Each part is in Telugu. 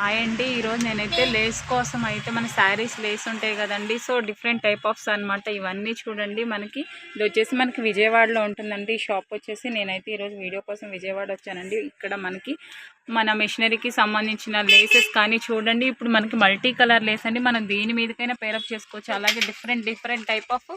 హాయ్ అండి. ఈరోజు నేనైతే లేస్ కోసం అయితే మన శారీస్ లేస్ ఉంటాయి కదండి. సో డిఫరెంట్ టైప్ ఆఫ్స్ అనమాట. ఇవన్నీ చూడండి. మనకి ఇది వచ్చేసి మనకి విజయవాడలో ఉంటుందండి. ఈ షాప్ వచ్చేసి నేనైతే ఈరోజు వీడియో కోసం విజయవాడ వచ్చానండి. ఇక్కడ మనకి మన మిషనరీకి సంబంధించిన లేసెస్ కానీ చూడండి. ఇప్పుడు మనకి మల్టీ కలర్ లేస్ అండి. మనం దేని మీదకైనా పేరప్ చేసుకోవచ్చు. అలాగే డిఫరెంట్ టైప్ ఆఫ్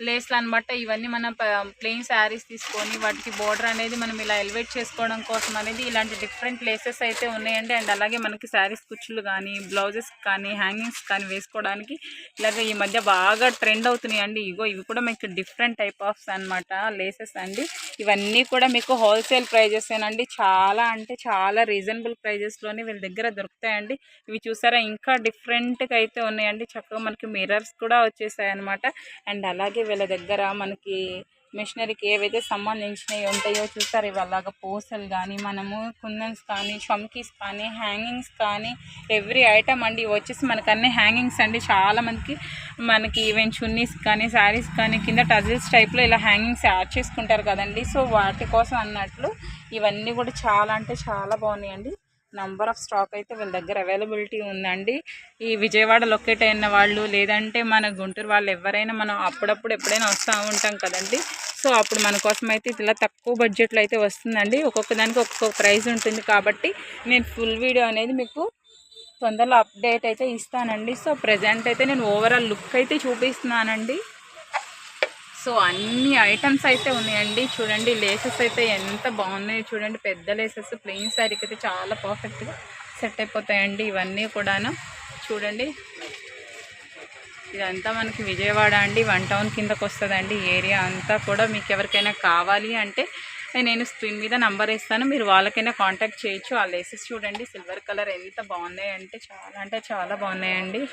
లేస్లు అనమాట. ఇవన్నీ మన ప్లెయిన్ శారీస్ తీసుకొని వాటికి బోర్డర్ అనేది మనం ఇలా ఎలివేట్ చేసుకోవడం కోసం అనేది ఇలాంటి డిఫరెంట్ లేసెస్ అయితే ఉన్నాయండి. అండ్ అలాగే మనకి శారీస్ కుచ్చులు కానీ బ్లౌజెస్ కానీ హ్యాంగింగ్స్ కానీ వేసుకోవడానికి ఇలాగ ఈ మధ్య బాగా ట్రెండ్ అవుతున్నాయి అండి. ఇవి కూడా మీకు డిఫరెంట్ టైప్ ఆఫ్స్ అనమాట లేసెస్ అండి. ఇవన్నీ కూడా మీకు హోల్సేల్ ప్రైజెస్ ఏనండి. చాలా అంటే చాలా రీజనబుల్ ప్రైజెస్లోనే వీళ్ళ దగ్గర దొరుకుతాయండి. ఇవి చూసారా ఇంకా డిఫరెంట్గా అయితే ఉన్నాయండి. చక్కగా మనకి మిర్రర్స్ కూడా వచ్చేసాయి అనమాట. అండ్ అలాగే వీళ్ళ దగ్గర మనకి మిషనరీకి ఏవైతే సంబంధించినవి ఉంటాయో చూస్తారు. ఇవి అలాగా పూసలు కానీ మనము కుందన్స్ కానీ చమ్కీస్ కానీ హ్యాంగింగ్స్ కానీ ఎవ్రీ ఐటమ్ అండి. ఇవి వచ్చేసి మనకు అన్ని హ్యాంగింగ్స్ అండి. చాలా మందికి మనకి ఈవెన్ చున్నీస్ కానీ శారీస్ కానీ కింద టజిల్స్ టైప్లో ఇలా హ్యాంగింగ్స్ యాడ్ చేసుకుంటారు కదండి. సో వాటి కోసం అన్నట్లు ఇవన్నీ కూడా చాలా అంటే చాలా బాగున్నాయండి. నంబర్ ఆఫ్ స్టాక్ అయితే వీళ్ళ దగ్గర అవైలబిలిటీ ఉందండి. ఈ విజయవాడ లొకేట్ అయిన వాళ్ళు లేదంటే మన గుంటూరు వాళ్ళు ఎవరైనా మనం అప్పుడప్పుడు ఎప్పుడైనా వస్తూ ఉంటాం కదండి. సో అప్పుడు మన కోసం అయితే ఇలా తక్కువ బడ్జెట్లో అయితే వస్తుందండి. ఒక్కొక్క దానికి ఒక్కొక్క ప్రైస్ ఉంటుంది కాబట్టి నేను ఫుల్ వీడియో అనేది మీకు తొందరలో అప్డేట్ అయితే ఇస్తానండి. సో ప్రజెంట్ అయితే నేను ఓవరాల్ లుక్ అయితే చూపిస్తున్నానండి. సో అన్ని ఐటమ్స్ అయితే ఉన్నాయండి. చూడండి లేసెస్ అయితే ఎంత బాగున్నాయి చూడండి. పెద్ద లేసెస్ ప్లెయిన్ శారీకి అయితే చాలా పర్ఫెక్ట్గా సెట్ అయిపోతాయండి. ఇవన్నీ కూడాను చూడండి. ఇదంతా మనకి విజయవాడ అండి. 1 టౌన్ కిందకు వస్తుందండి. ఏరియా అంతా కూడా మీకు ఎవరికైనా కావాలి అంటే నేను స్క్రీన్ మీద నంబర్ ఇస్తాను. మీరు వాళ్ళకైనా కాంటాక్ట్ చేయొచ్చు. ఆ లేసెస్ చూడండి సిల్వర్ కలర్ ఎంత బాగున్నాయి అంటే చాలా బాగున్నాయండి.